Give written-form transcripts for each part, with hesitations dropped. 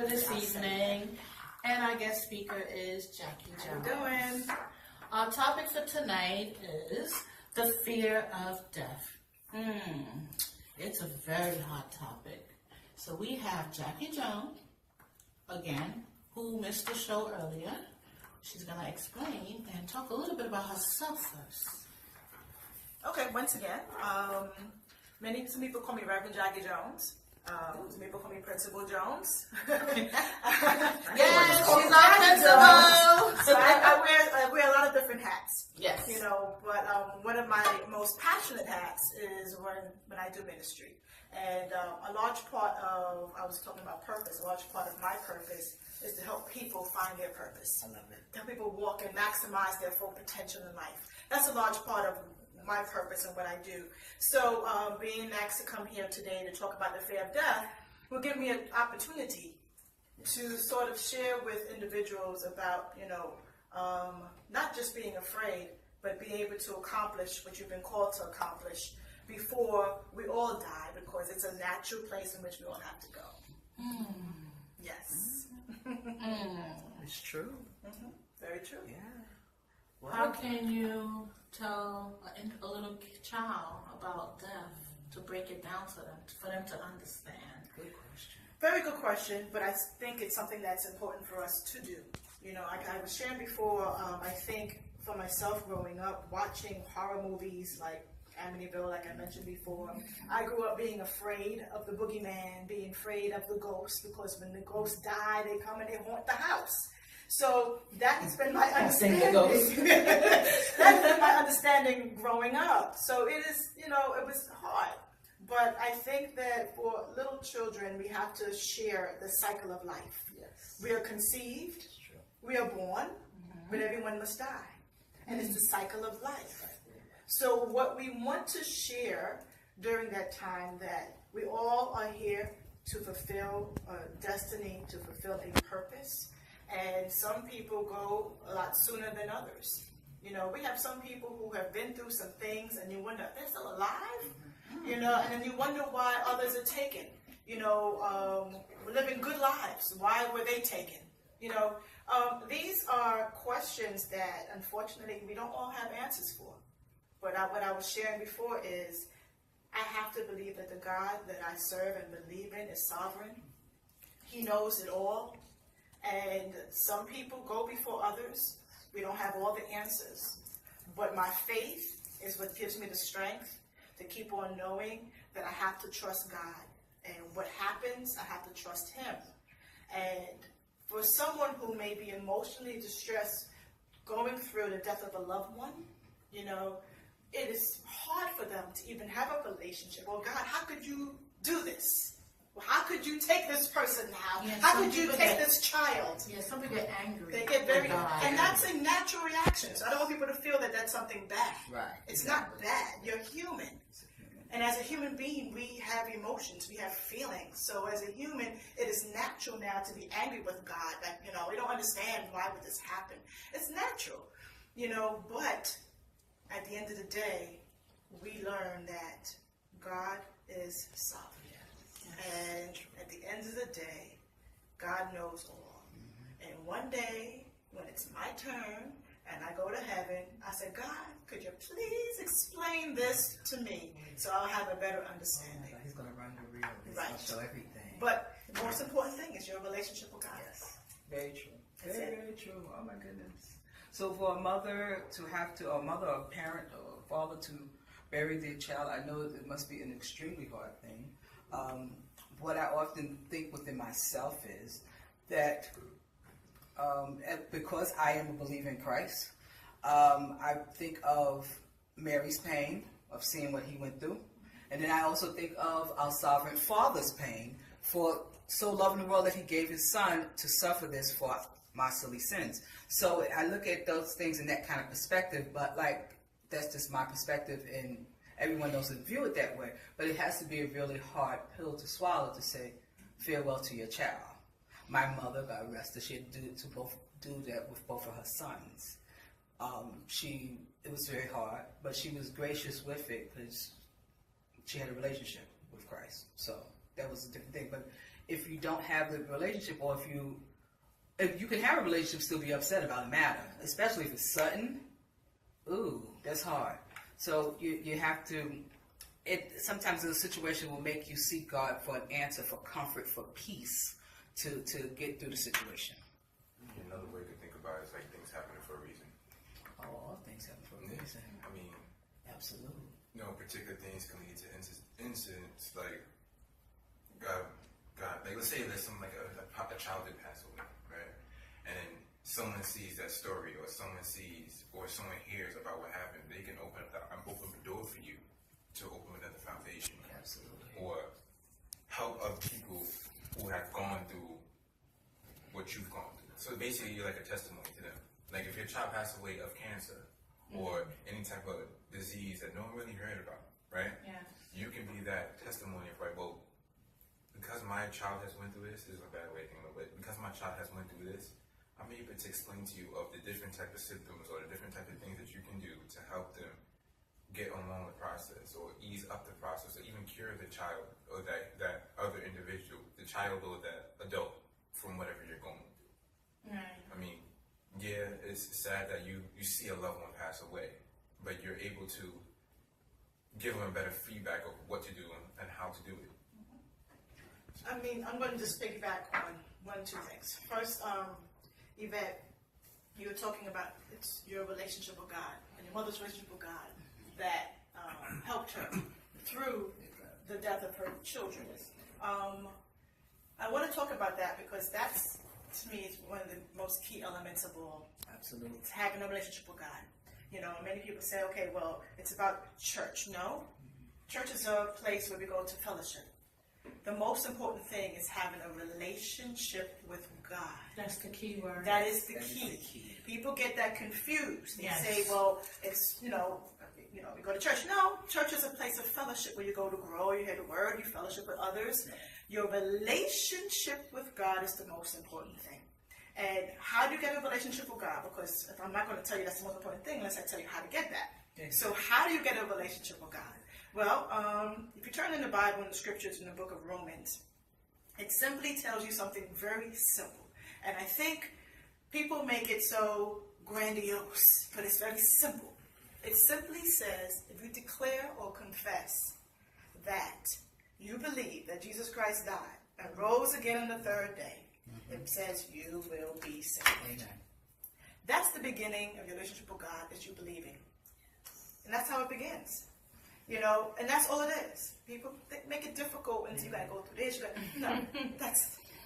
this evening, and our guest speaker is Jackie Jones. How you doing? Our topic for tonight is the fear of death. It's a very hot topic. So we have Jackie Jones, again, who missed the show earlier. She's going to explain and talk a little bit about herself first. Okay, once again, some people call me Reverend Jackie Jones. Some people call me Principal Jones. Yes, she's our principal. So I wear a lot of different hats. Yes. You know, but one of my most passionate hats is when I do ministry. And a large part of, I was talking about purpose, a large part of my purpose is to help people find their purpose. I love it. Help people walk and maximize their full potential in life. That's a large part of my purpose and what I do. So being asked to come here today to talk about the fear of death will give me an opportunity to sort of share with individuals about, not just being afraid, but being able to accomplish what you've been called to accomplish before we all die, because it's a natural place in which we all have to go. Yes. It's true. Very true. Yeah. Well, how can you tell a little child about death to break it down to them, for them to understand? Good question. Very good question, but I think it's something that's important for us to do. I was sharing before, I think for myself growing up, watching horror movies like Amityville, like I mentioned before, I grew up being afraid of the boogeyman, being afraid of the ghosts, because when the ghosts die, they come and they haunt the house. So that has been my understanding. That's been my understanding growing up. So it is, it was hard. But I think that for little children, we have to share the cycle of life. Yes. We are conceived, we are born, but everyone must die. And it's the cycle of life. So what we want to share during that time, that we all are here to fulfill a destiny, to fulfill a purpose. And some people go a lot sooner than others. We have some people who have been through some things, and you wonder, they're still alive? And then you wonder why others are taken. Living good lives. Why were they taken? These are questions that, unfortunately, we don't all have answers for. But what I was sharing before is, I have to believe that the God that I serve and believe in is sovereign. He knows it all. And some people go before others. We don't have all the answers. But my faith is what gives me the strength to keep on knowing that I have to trust God. And what happens, I have to trust Him. And for someone who may be emotionally distressed, going through the death of a loved one, it is hard for them to even have a relationship. Well, God, how could you do this? Well, how could you take this person now? Yeah, how could you take this child? Yeah, some people get angry. They get very, and that's a natural reaction. So I don't want people to feel that that's something bad. Right. It's not bad. You're human. And as a human being, we have emotions, we have feelings. So as a human, it is natural now to be angry with God. Like, we don't understand why would this happen. It's natural, but at the end of the day, we learn that God is sovereign. And at the end of the day, God knows all. And one day, when it's my turn, and I go to heaven, I say, God, could you please explain this to me so I'll have a better understanding? He's going to run the real. He's Right. going to show everything. But the most important thing is your relationship with God. Yes. Very true. That's Very, it. very true. Oh, my goodness. So for a mother to have to, or a mother, or a parent, or a father to bury their child, I know it must be an extremely hard thing. What I often think within myself is that because I am a believer in Christ, I think of Mary's pain of seeing what he went through. And then I also think of our sovereign Father's pain for so loving the world that he gave his son to suffer this for my silly sins. So I look at those things in that kind of perspective, but that's just my perspective, and everyone doesn't view it that way. But it has to be a really hard pill to swallow to say farewell to your child. My mother, God rest her, she had to do that with both of her sons. It was very hard, but she was gracious with it because she had a relationship with Christ. So that was a different thing. But if you don't have the relationship, or if you can have a relationship, still be upset about a matter, especially if it's sudden. Ooh, that's hard. So you have to. Sometimes the situation will make you seek God for an answer, for comfort, for peace, to get through the situation. Another way to think about it is like things happening for a reason. Oh, all things happen for a reason. I mean, Absolutely. particular things can lead to incidents like God, like let's say there's something like a child that passed away, right? And then someone sees that story, or someone hears about what happened. They can open the door for you to open another foundation. Absolutely. Or help other people who have gone through what you've gone through. So basically, you're like a testimony to them. Like if your child passed away of cancer or any type of disease that no one really heard about, right? Yeah. You can be that testimony of like, well, because my child has went through this is a bad way of thinking about it. Because my child has went through this, I'm able to explain to you of the different type of symptoms or the different type of things that you can do to help them get along the process, or ease up the process, or even cure the child or that other individual, the child or that adult, from whatever you're going through. Right. I mean, yeah, it's sad that you see a loved one pass away, but you're able to give them better feedback of what to do and how to do it. I mean, I'm going to just piggyback on one or two things. First, Yvette, you were talking about it's your relationship with God and your mother's relationship with God that helped her through the death of her children. I want to talk about that because that's, to me, is one of the most key elements of all. Absolutely. It's having a relationship with God. Many people say, okay, well, it's about church. No. Church is a place where we go to fellowship. The most important thing is having a relationship with God. That's the key word. That is the key. People get that confused. They say, well, it's, we go to church. No, church is a place of fellowship where you go to grow, you hear the word, you fellowship with others. Your relationship with God is the most important thing. And how do you get a relationship with God? Because if I'm not going to tell you that's the most important thing unless I tell you how to get that. So how do you get a relationship with God? Well, if you turn in the Bible and the scriptures in the book of Romans, it simply tells you something very simple. And I think people make it so grandiose, but it's very simple. It simply says, if you declare or confess that you believe that Jesus Christ died and rose again on the third day, it says you will be saved. Amen. That's the beginning of your relationship with God, is you believing. And that's how it begins. And that's all it is. People make it difficult and you gotta go through this. No,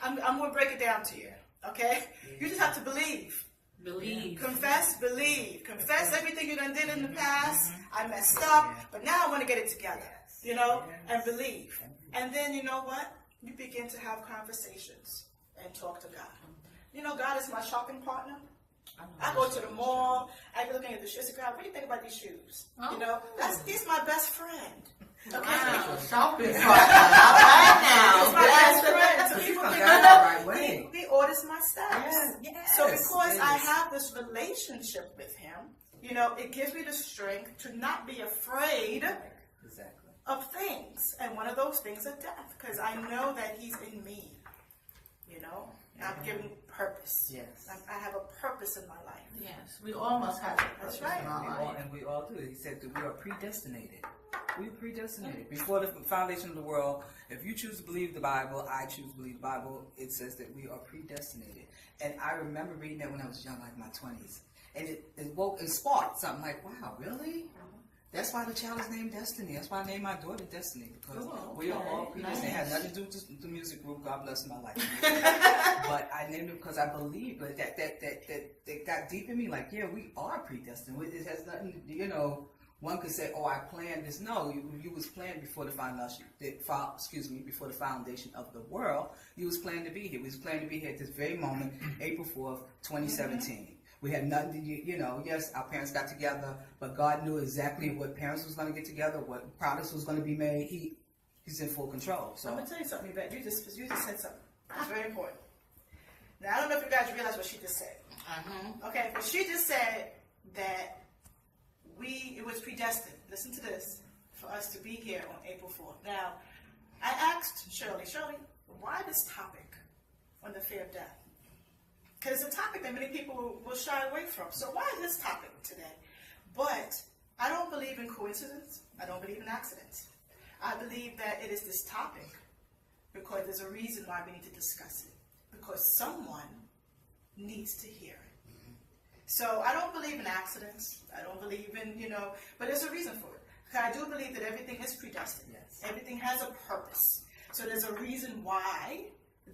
I'm going to break it down to you. Okay? You just have to believe. Believe. Confess, believe. Confess everything you done did in the past. I messed up, but now I want to get it together. And believe. And then you know what? You begin to have conversations and talk to God. God is my shopping partner. I go to the mall. I be looking at the shoes. God, what do you think about these shoes? He's my best friend. Okay. Wow. Shopping partner. He's my best friend. So people think, he orders my stuff. Yes. So because I have this relationship with him, it gives me the strength to not be afraid of things. And one of those things is death, because I know that he's in me. I'm given purpose. Yes. I have a purpose in my life. Yes, we all must have a purpose. That's right. In our life. And we all do. He said that we are predestinated. We're predestinated. Before the foundation of the world, if you choose to believe the Bible, I choose to believe the Bible, it says that we are predestinated. And I remember reading that when I was young, like my 20s. And it sparked something like, wow, really? That's why the child is named Destiny. That's why I named my daughter Destiny, because we are all predestined. It had nothing to do with the music group. God bless my life. But I named it because I believe that got deep in me. Like, yeah, we are predestined. It has nothing. One could say, "Oh, I planned this." No, you was planned before the foundation. Before the foundation of the world, you was planned to be here. We was planned to be here at this very moment, April 4th, 2017. We had nothing to, yes, our parents got together, but God knew exactly what parents was going to get together, what products was going to be made. He's in full control. So I'm going to tell you something, Yvette. You just said something. It's very important. Now, I don't know if you guys realize what she just said. Okay, but she just said that it was predestined, listen to this, for us to be here on April 4th. Now, I asked Shirley, why this topic on the fear of death? Because it's a topic that many people will shy away from. So why this topic today? But I don't believe in coincidence. I don't believe in accidents. I believe that it is this topic because there's a reason why we need to discuss it. Because someone needs to hear it. So I don't believe in accidents. I don't believe in, but there's a reason for it. I do believe that everything is predestined. Yes. Everything has a purpose. So there's a reason why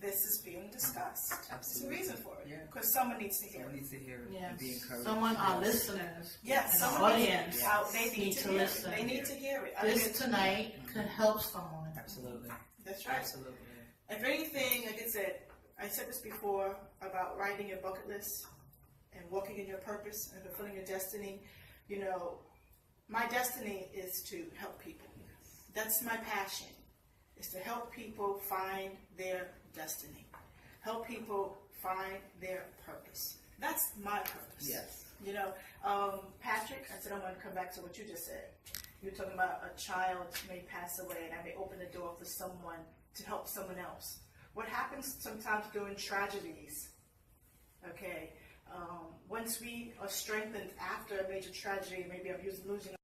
this is being discussed. Absolutely. There's a reason for it. Yeah. Because someone needs to hear Someone it. needs to hear it Yes. and be encouraged. Someone, our Yes. listeners, Yes, and someone our needs- audience They need to hear listen. it. They need to hear it. This tonight could help someone. Absolutely. That's right. Absolutely. If anything, like I said this before about writing your bucket list and walking in your purpose and fulfilling your destiny. My destiny is to help people. That's my passion, is to help people find their destiny. Help people find their purpose. That's my purpose. Yes. Patrick, I said I want to come back to what you just said. You were talking about a child may pass away and I may open the door for someone to help someone else. What happens sometimes during tragedies, once we are strengthened after a major tragedy, maybe I'm losing